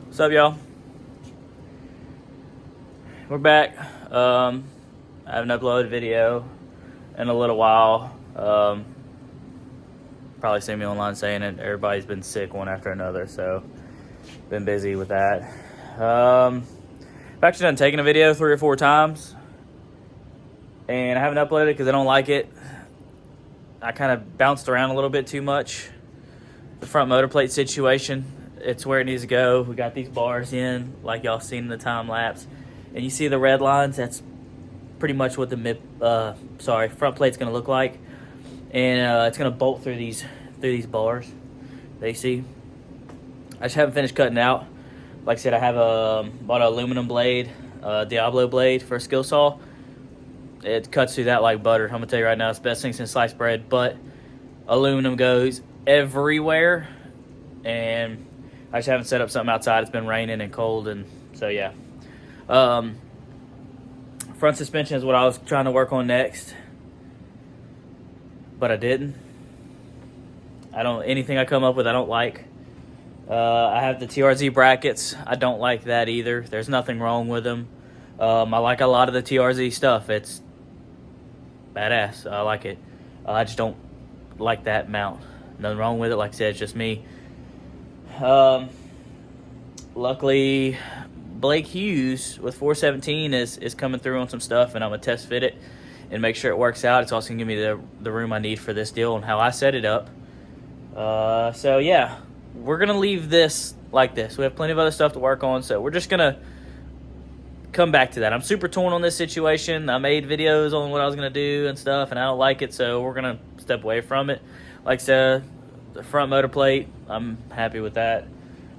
What's up, y'all? We're back. I haven't uploaded a video in a little while. Probably seen me online saying it. Everybody's been sick one after another, so been busy with that. I've actually done taking a video 3 or 4 times, and I haven't uploaded it because I don't like it. I kind of bounced around a little bit too much. The front motor plate situation, it's where it needs to go. We got these bars in, like y'all seen in the time lapse, and you see the red lines. That's pretty much what the front plate's going to look like, and it's going to bolt through these bars. They see. I just haven't finished cutting out. Like I said, I have bought an aluminum blade, Diablo blade for a skill saw. It cuts through that like butter. I'm gonna tell you right now, it's the best thing since sliced bread. But aluminum goes everywhere, and I just haven't set up something outside. It's been raining and cold, and so yeah. Front suspension is what I was trying to work on next, but I didn't. Anything I come up with I don't like. I have the TRZ brackets. I don't like that either. There's nothing wrong with them. I like a lot of the TRZ stuff. It's badass. I like it. I just don't like that mount. Nothing wrong with it. Like I said, it's just me. Luckily, Blake Hughes with 417 is coming through on some stuff, and I'm going to test fit it and make sure it works out. It's also going to give me the room I need for this deal and how I set it up. So, yeah, we're going to leave this like this. We have plenty of other stuff to work on, so we're just going to come back to that. I'm super torn on this situation. I made videos on what I was going to do and stuff, and I don't like it, so we're going to step away from it. Like I said, the front motor plate, I'm happy with that.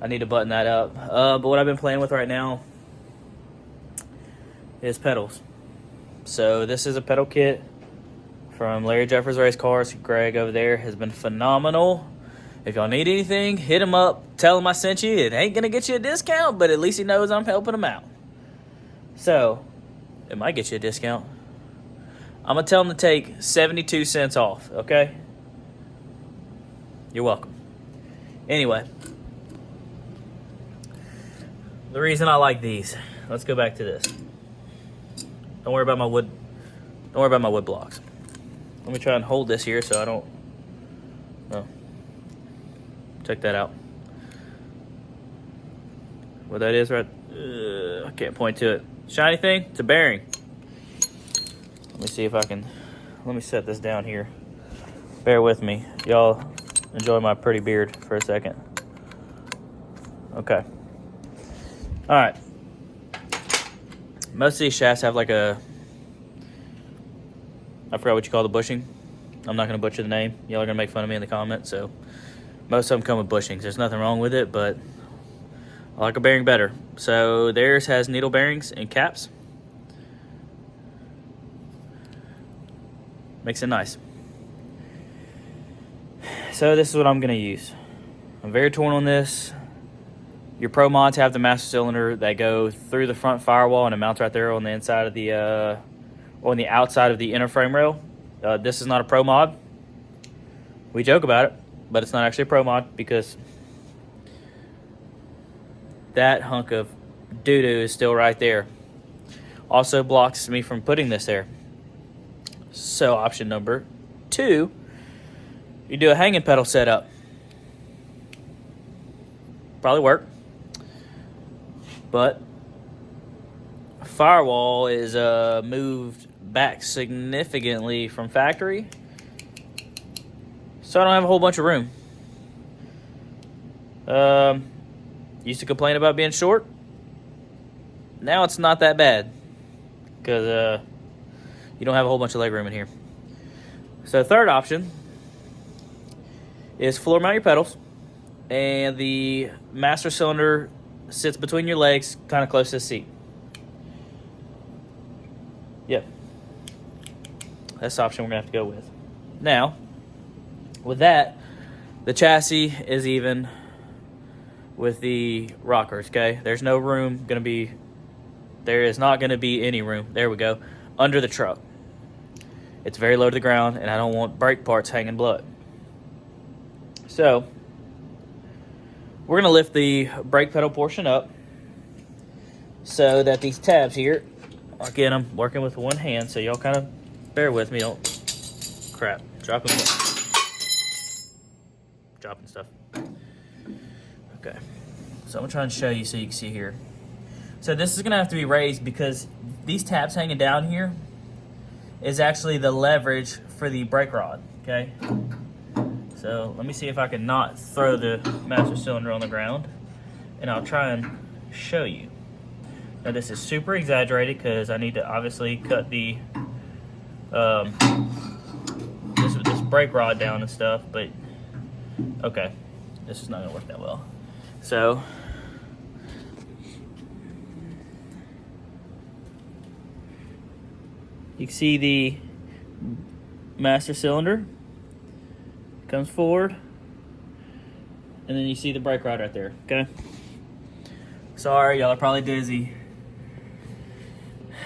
I need to button that up. But what I've been playing with right now is pedals. So this is a pedal kit from Larry Jeffers Race Cars. Greg over there has been phenomenal. If y'all need anything, hit him up. Tell him I sent you. It ain't going to get you a discount, but at least he knows I'm helping him out. So, it might get you a discount. I'm going to tell him to take 72 cents off, okay? You're welcome. Anyway, the reason I like these. Let's go back to this. Don't worry about my wood. Don't worry about my wood blocks. Let me try and hold this here so I don't. Oh. Check that out. What that is, right? I can't point to it. Shiny thing? It's a bearing. Let me see if I can. Let me set this down here. Bear with me. Y'all enjoy my pretty beard for a second. Okay. All right. Most of these shafts have like I forgot what you call the bushing. I'm not going to butcher the name. Y'all are going to make fun of me in the comments. So most of them come with bushings. There's nothing wrong with it, but I like a bearing better. So theirs has needle bearings and caps. Makes it nice. So this is what I'm going to use. I'm very torn on this. Your Pro mods have the master cylinder that go through the front firewall, and it mounts right there on the inside of the, on the outside of the inner frame rail. This is not a Pro mod. We joke about it, but it's not actually a Pro mod because that hunk of doo-doo is still right there. Also blocks me from putting this there. So option number 2, you do a hanging pedal setup. Probably work. But firewall is moved back significantly from factory. So I don't have a whole bunch of room. Used to complain about being short. Now it's not that bad because you don't have a whole bunch of leg room in here. So third option is floor mount your pedals, and the master cylinder sits between your legs, kind of close to the seat. Yep. That's the option we're going to have to go with. Now, with that, the chassis is even with the rockers, okay? There's no room going to be, there is not going to be any room. There we go. under the truck. It's very low to the ground, and I don't want brake parts hanging blood. So we're going to lift the brake pedal portion up so that these tabs here, again, I'm working with one hand, so y'all kind of bear with me. Don't, crap, dropping stuff. Okay, so I'm going to try and show you so you can see here. So this is going to have to be raised because these tabs hanging down here is actually the leverage for the brake rod, okay? So let me see if I can not throw the master cylinder on the ground, and I'll try and show you. Now this is super exaggerated because I need to obviously cut the this brake rod down and stuff, but okay, this is not gonna work that well. So you can see the master cylinder comes forward, and then you see the brake rod right there, okay? Sorry, y'all are probably dizzy.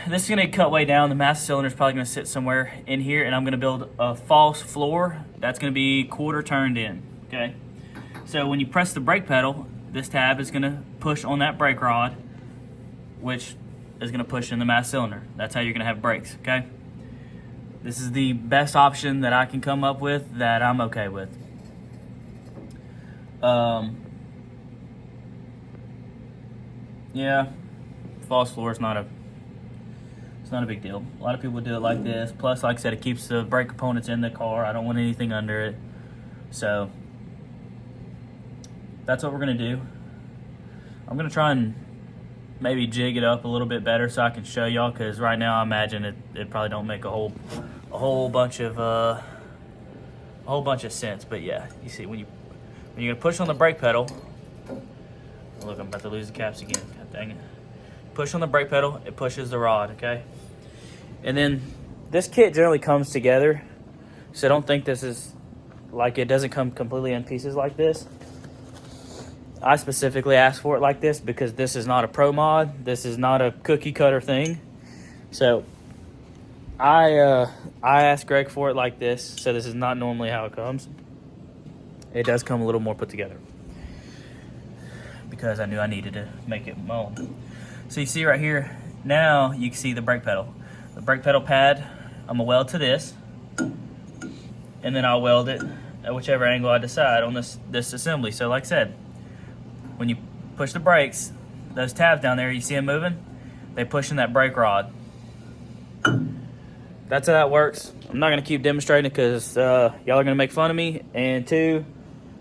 This is gonna cut way down. The master cylinder is probably gonna sit somewhere in here, and I'm gonna build a false floor that's gonna be quarter turned in, okay? So when you press the brake pedal, this tab is gonna push on that brake rod, which is gonna push in the master cylinder. That's how you're gonna have brakes, okay? This is the best option that I can come up with that I'm okay with. Yeah, false floor is not a big deal. A lot of people do it like this. Plus, like I said, it keeps the brake components in the car. I don't want anything under it. So that's what we're gonna do. I'm gonna try and maybe jig it up a little bit better so I can show y'all, because right now I imagine it probably don't make a whole bunch of sense. But yeah, you see when you're gonna push on the brake pedal. Look, I'm about to lose the caps again. God dang it. Push on the brake pedal, it pushes the rod, okay? And then this kit generally comes together, so don't think this is like, it doesn't come completely in pieces like this. I specifically asked for it like this because this is not a pro mod. This is not a cookie cutter thing. So I asked Greg for it like this. So this is not normally how it comes. It does come a little more put together because I knew I needed to make it my own. So you see right here, now you can see the brake pedal. The brake pedal pad, I'm gonna weld to this, and then I'll weld it at whichever angle I decide on this assembly. So like I said, when you push the brakes, those tabs down there, you see them moving? They push in that brake rod. That's how that works. I'm not gonna keep demonstrating it because y'all are gonna make fun of me, and two,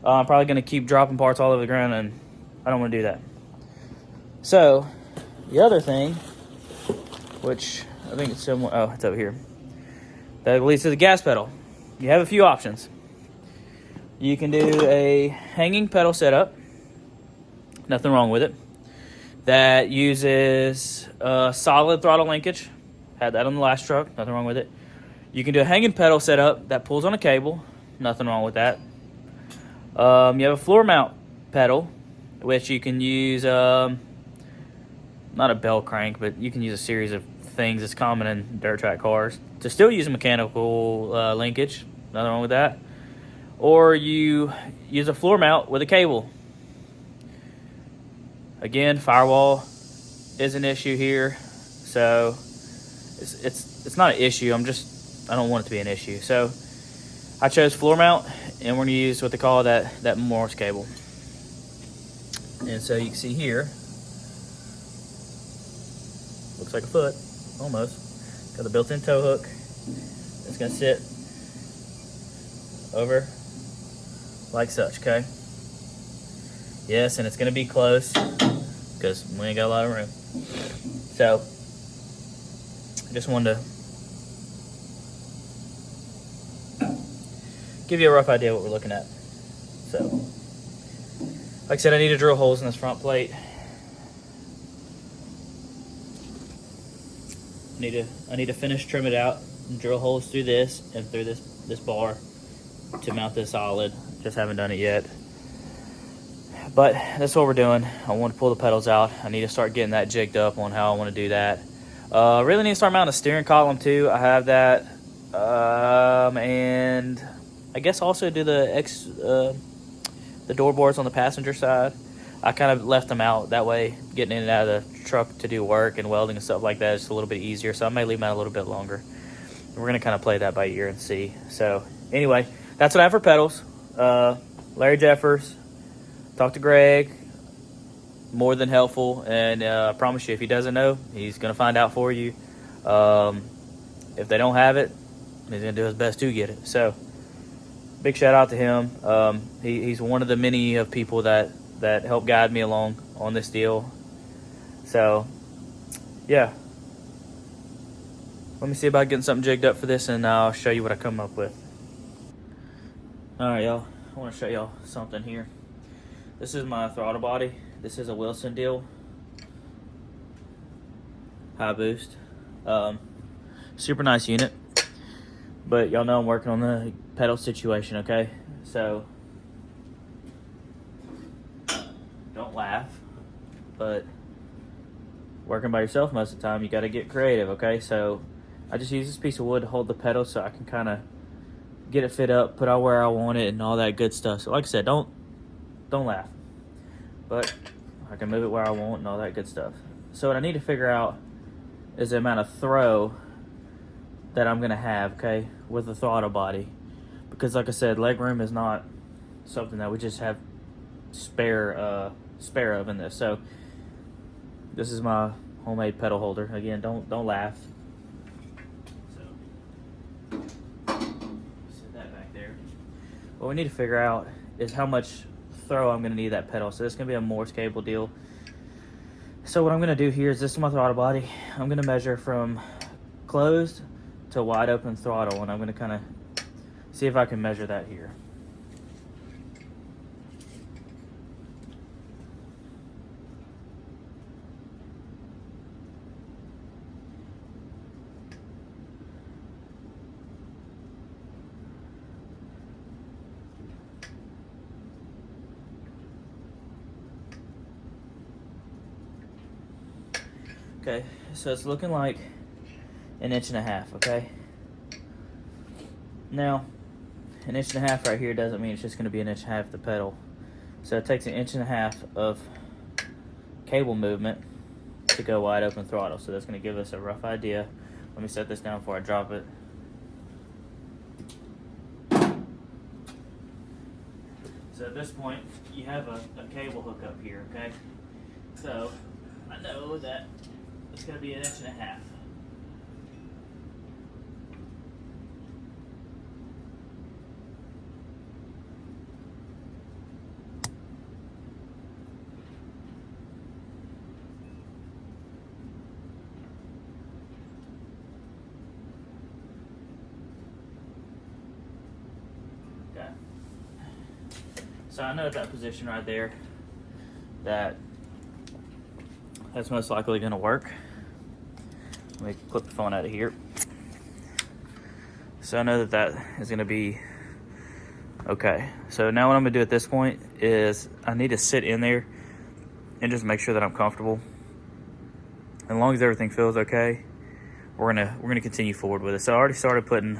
I'm probably gonna keep dropping parts all over the ground, and I don't wanna do that. So, the other thing, which I think it's somewhere, oh, it's over here, that leads to the gas pedal. You have a few options. You can do a hanging pedal setup. Nothing wrong with it. That uses solid throttle linkage. Had that on the last truck. Nothing wrong with it. You can do a hanging pedal setup that pulls on a cable. Nothing wrong with that. You have a floor mount pedal, which you can use, not a bell crank, but you can use a series of things that's common in dirt track cars to still use a mechanical linkage. Nothing wrong with that. Or you use a floor mount with a cable. Again, firewall is an issue here, so it's not an issue. I don't want it to be an issue. So I chose floor mount, and we're gonna use what they call that Morse cable. And so you can see here, looks like a foot, almost. Got the built-in tow hook. It's gonna sit over like such, okay? Yes, and it's gonna be close because we ain't got a lot of room. So, I just wanted to give you a rough idea of what we're looking at. So, like I said, I need to drill holes in this front plate. I need to finish trim it out and drill holes through this and through this bar to mount this solid. Just haven't done it yet. But that's what we're doing. I want to pull the pedals out. I need to start getting that jigged up on how I want to do that. Really need to start mounting a steering column too. I have that. And I guess also do the door boards on the passenger side. I kind of left them out. That way, getting in and out of the truck to do work and welding and stuff like that is a little bit easier. So I may leave them out a little bit longer. We're going to kind of play that by ear and see. So anyway, that's what I have for pedals. Larry Jeffers, talk to Greg. More than helpful. And I promise you, if he doesn't know, he's going to find out for you. If they don't have it, he's going to do his best to get it. So big shout out to him. He's one of the many of people that helped guide me along on this deal. So yeah, let me see about getting something jigged up for this, and I'll show you what I come up with. All right, y'all, I want to show y'all something here. This is my throttle body. This is a Wilson deal, high boost, super nice unit. But y'all know I'm working on the pedal situation, okay? So don't laugh, but working by yourself most of the time, you got to get creative, okay? So I just use this piece of wood to hold the pedal so I can kind of get it fit up, put it where I want it, and all that good stuff. So like I said, don't laugh, but I can move it where I want and all that good stuff. So what I need to figure out is the amount of throw that I'm gonna have, okay, with the throttle body, because like I said, leg room is not something that we just have spare of in this. So this is my homemade pedal holder. Again, don't laugh. So set that back there. What we need to figure out is how much throw I'm gonna need that pedal. So this is gonna be a Morse cable deal. So what I'm gonna do here is, this is my throttle body. I'm gonna measure from closed to wide open throttle, and I'm gonna kind of see if I can measure that here. Okay, so it's looking like 1.5 inches, okay? Now, 1.5 inches right here doesn't mean it's just gonna be 1.5 inches the pedal. So it takes 1.5 inches of cable movement to go wide open throttle. So that's gonna give us a rough idea. Let me set this down before I drop it. So at this point, you have a cable hook up here, okay? So I know that it's gonna be 1.5 inches. Okay. So I know at that position right there that's most likely gonna work. Let me clip the phone out of here. So I know that is gonna be okay. So now what I'm gonna do at this point is I need to sit in there and just make sure that I'm comfortable. As long as everything feels okay, we're gonna continue forward with it. So I already started putting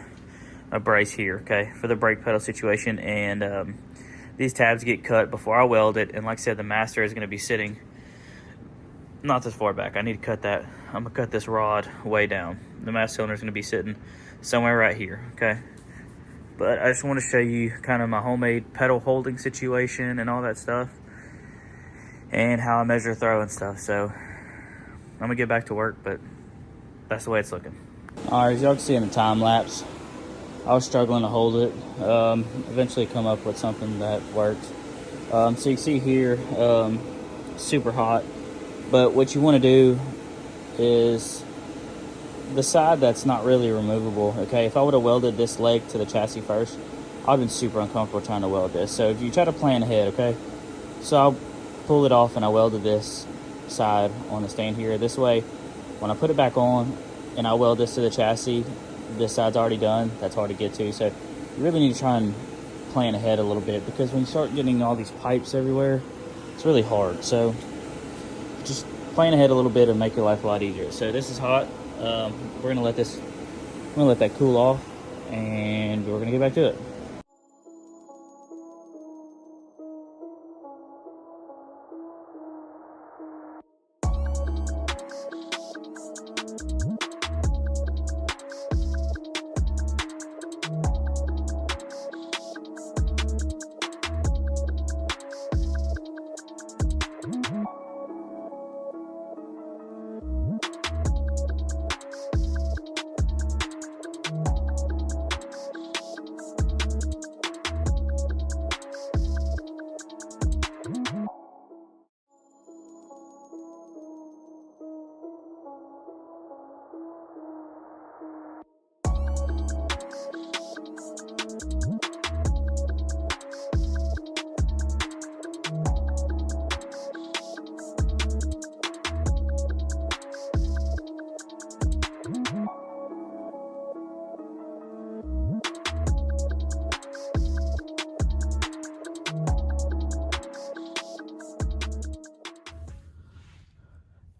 a brace here, okay, for the brake pedal situation, and these tabs get cut before I weld it. And like I said, the master is gonna be sitting not this far back. I need to cut that. I'm gonna cut this rod way down. The master cylinder is gonna be sitting somewhere right here, okay? But I just want to show you kind of my homemade pedal holding situation and all that stuff, and how I measure throw and stuff. So I'm gonna get back to work, but that's the way it's looking. All right, as y'all can see in the time lapse, I was struggling to hold it. Eventually come up with something that worked. So you can see here, super hot. But what you want to do is the side that's not really removable, okay? If I would have welded this leg to the chassis first, I'd have been super uncomfortable trying to weld this. So if you try to plan ahead, okay? So I'll pull it off and I welded this side on the stand here. This way, when I put it back on and I weld this to the chassis, this side's already done. That's hard to get to. So you really need to try and plan ahead a little bit, because when you start getting all these pipes everywhere, it's really hard. So just plan ahead a little bit and make your life a lot easier. So this is hot. We're gonna let that cool off, and we're gonna get back to it.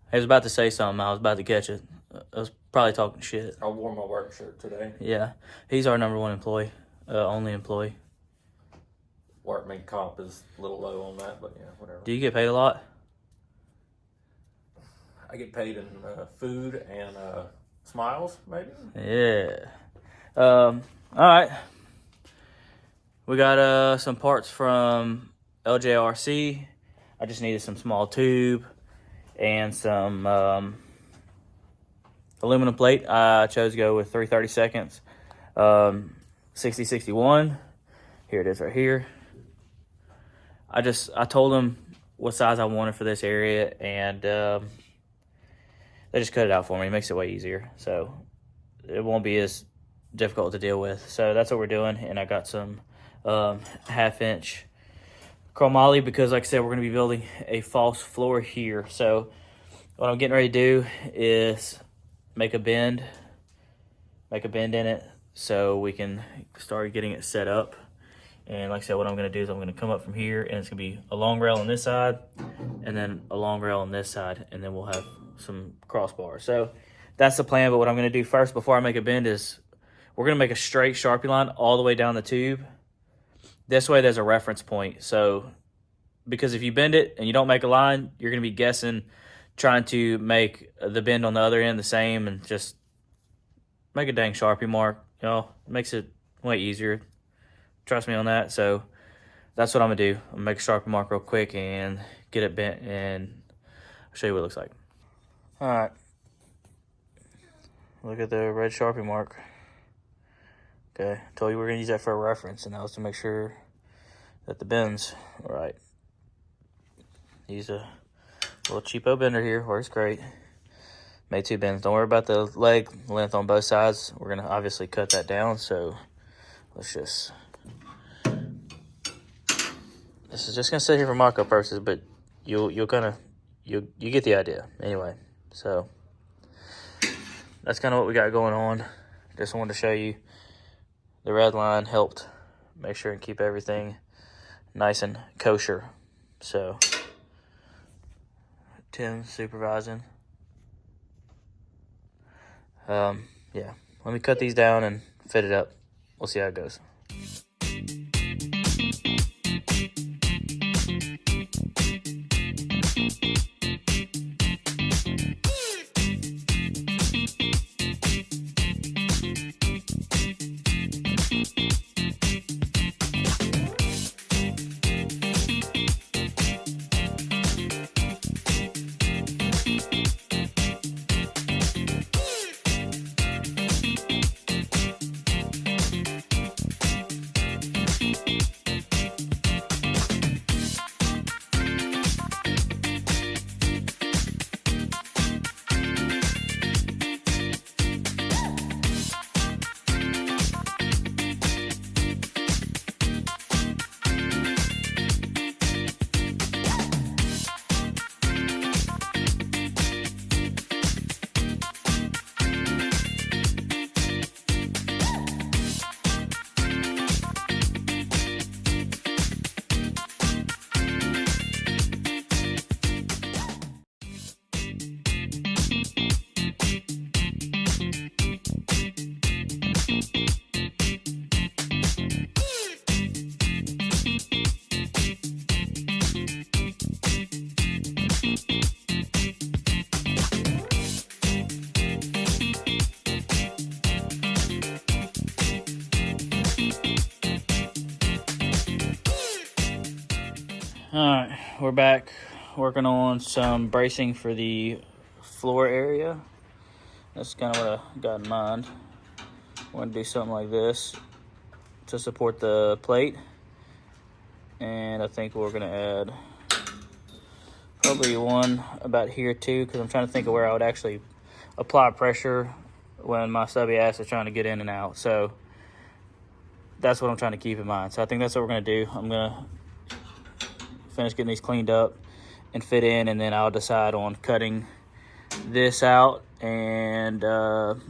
I was about to say something. I was about to catch it. I was probably talking shit. I wore my work shirt today. Yeah. He's our #1 employee. Only employee. Workman comp is a little low on that, but yeah, whatever. Do you get paid a lot? I get paid in food and smiles, maybe. Yeah. All right. We got some parts from Ljrc. I just needed some small tube and some aluminum plate. I chose to go with 3/32, 6061. Here it is right here. I told them what size I wanted for this area, and they just cut it out for me. It makes it way easier, so it won't be as difficult to deal with. So that's what we're doing, and I got some 1/2-inch chromoly because, like I said, we're going to be building a false floor here. So what I'm getting ready to do is make a bend in it so we can start getting it set up. And like I said, what I'm going to do is I'm going to come up from here, and it's going to be a long rail on this side and then a long rail on this side, and then we'll have some crossbars. So that's the plan. But what I'm going to do first before I make a bend is we're going to make a straight Sharpie line all the way down the tube. This way there's a reference point. So because if you bend it and you don't make a line, you're going to be guessing, trying to make the bend on the other end the same, and just make a dang Sharpie mark. You know, it makes it way easier. Trust me on that. So that's what I'm going to do. I'm going to make a Sharpie mark real quick and get it bent, and I'll show you what it looks like. All right. Look at the red Sharpie mark. Okay, told you we're going to use that for a reference, and that was to make sure that the bends are right. Use a little cheapo bender here, works great. Made 2 bends. Don't worry about the leg length on both sides. We're going to obviously cut that down, so let's just... This is just going to sit here for mock-up purposes, but you'll get the idea. Anyway, so that's kind of what we got going on. Just wanted to show you. The red line helped make sure and keep everything nice and kosher. So, Tim supervising. Yeah, let me cut these down and fit it up. We'll see how it goes. Alright, we're back working on some bracing for the floor area. That's kind of what I got in mind. We're going to do something like this to support the plate. And I think we're going to add probably one about here too, because I'm trying to think of where I would actually apply pressure when my stubby ass is trying to get in and out. So that's what I'm trying to keep in mind. So I think that's what we're going to do. I'm going to finish getting these cleaned up and fit in, and then I'll decide on cutting this out and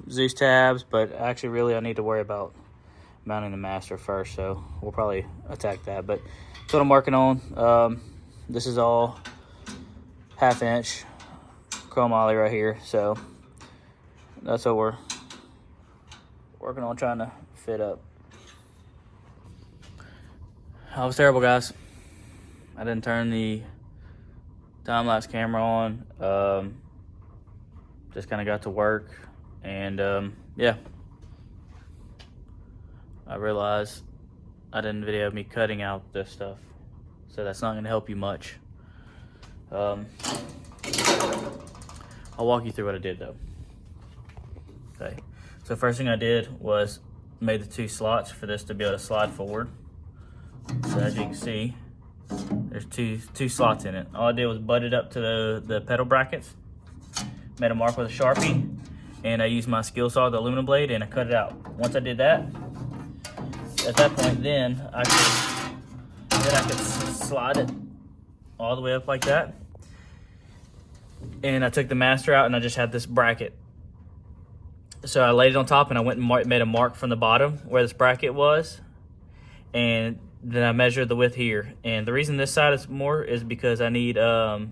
Zeus tabs. But actually, really, I need to worry about mounting the master first, so we'll probably attack that. But that's what I'm working on. This is all 1/2 inch chromoly right here, so that's what we're working on trying to fit up. That was terrible, guys. I didn't turn the time-lapse camera on. Just kind of got to work, and yeah. I realized I didn't video me cutting out this stuff, so that's not going to help you much. I'll walk you through what I did, though. Okay, so first thing I did was made the 2 slots for this to be able to slide forward. So as you can see, there's two slots in it. All I did was butt it up to the pedal brackets, made a mark with a Sharpie, and I used my skill saw, the aluminum blade, and I cut it out. Once I did that, at that point, then I could slide it all the way up like that. And I took the master out, and I just had this bracket. So I laid it on top, and I went and made a mark from the bottom where this bracket was, and then I measured the width here. And the reason this side is more is because I need to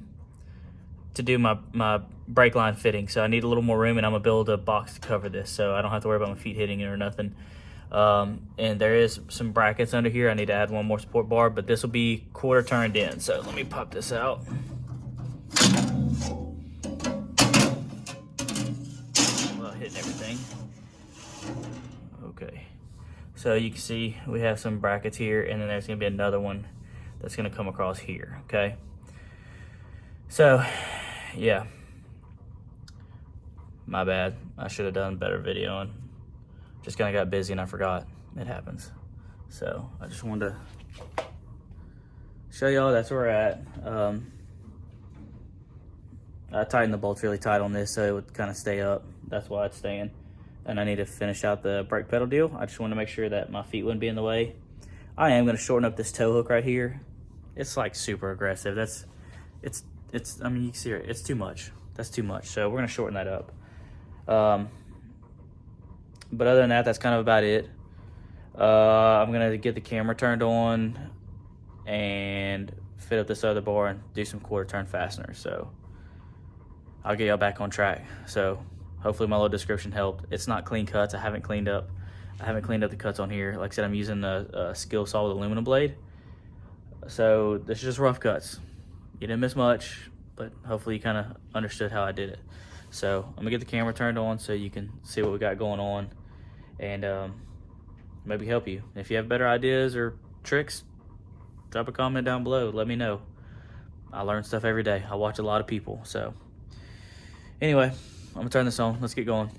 do my brake line fitting. So I need a little more room, and I'm gonna build a box to cover this, so I don't have to worry about my feet hitting it or nothing. And there is some brackets under here. I need to add one more support bar, but this will be 1/4 turned in. So let me pop this out. Well, hitting everything. Okay. So you can see we have some brackets here, and then there's gonna be another one that's gonna come across here, okay? So, yeah. My bad. I should have done a better video, and just kind of got busy and I forgot. It happens. So I just wanted to show y'all that's where we're at. I tightened the bolts really tight on this so it would kind of stay up. That's why it's staying. And I need to finish out the brake pedal deal. I just want to make sure that my feet wouldn't be in the way. I am going to shorten up this toe hook right here. It's like super aggressive. I mean, you can see it. It's too much. That's too much. So we're going to shorten that up. But other than that, that's kind of about it. I'm going to get the camera turned on and fit up this other bar and do some 1/4 turn fasteners. So I'll get y'all back on track. So hopefully my little description helped. It's not clean cuts. I haven't cleaned up the cuts on here. Like I said, I'm using the skill saw with aluminum blade. So this is just rough cuts. You didn't miss much, but hopefully you kind of understood how I did it. So I'm gonna get the camera turned on so you can see what we got going on, and maybe help you. If you have better ideas or tricks, drop a comment down below. Let me know. I learn stuff every day. I watch a lot of people. So anyway, I'm gonna turn this on. Let's get going.